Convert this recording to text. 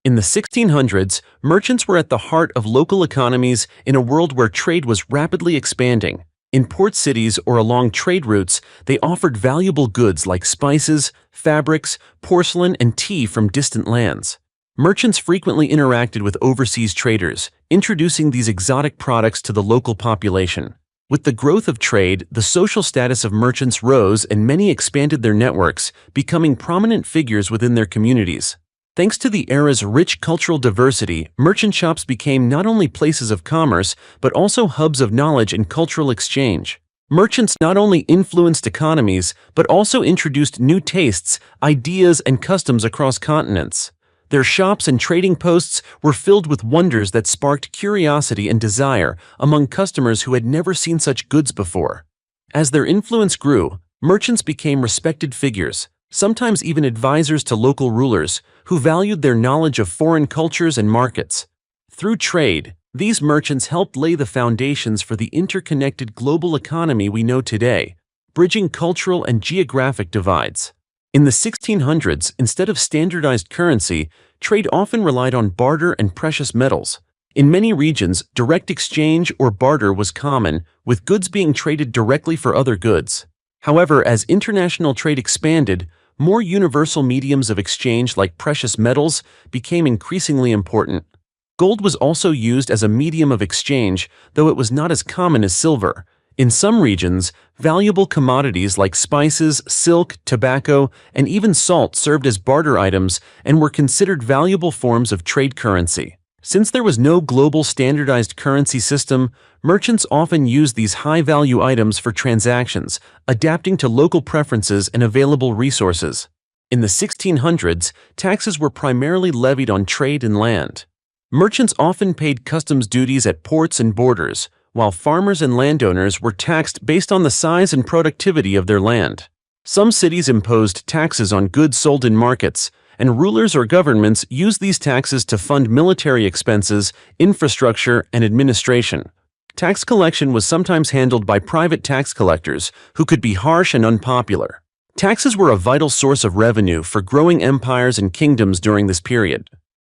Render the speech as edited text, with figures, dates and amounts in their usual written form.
In the 1600s, merchants were at the heart of local economies in a world where trade was rapidly expanding. In port cities or along trade routes, they offered valuable goods like spices, fabrics, porcelain, and tea from distant lands. Merchants frequently interacted with overseas traders, introducing these exotic products to the local population. With the growth of trade, the social status of merchants rose and many expanded their networks, becoming prominent figures within their communities. Thanks to the era's rich cultural diversity, merchant shops became not only places of commerce, but also hubs of knowledge and cultural exchange. Merchants not only influenced economies, but also introduced new tastes, ideas, and customs across continents. Their shops and trading posts were filled with wonders that sparked curiosity and desire among customers who had never seen such goods before. As their influence grew, merchants became respected figures, sometimes even advisors to local rulers, who valued their knowledge of foreign cultures and markets. Through trade, these merchants helped lay the foundations for the interconnected global economy we know today, bridging cultural and geographic divides. In the 1600s, instead of standardized currency, trade often relied on barter and precious metals. In many regions, direct exchange or barter was common, with goods being traded directly for other goods. However, as international trade expanded, more universal mediums of exchange like precious metals became increasingly important. Gold was also used as a medium of exchange, though it was not as common as silver. In some regions, valuable commodities like spices, silk, tobacco, and even salt served as barter items and were considered valuable forms of trade currency. Since there was no global standardized currency system, merchants often used these high-value items for transactions, adapting to local preferences and available resources. In the 1600s, taxes were primarily levied on trade and land. Merchants often paid customs duties at ports and borders, while farmers and landowners were taxed based on the size and productivity of their land. Some cities imposed taxes on goods sold in markets, and rulers or governments used these taxes to fund military expenses, infrastructure, and administration. Tax collection was sometimes handled by private tax collectors, who could be harsh and unpopular. Taxes were a vital source of revenue for growing empires and kingdoms during this period.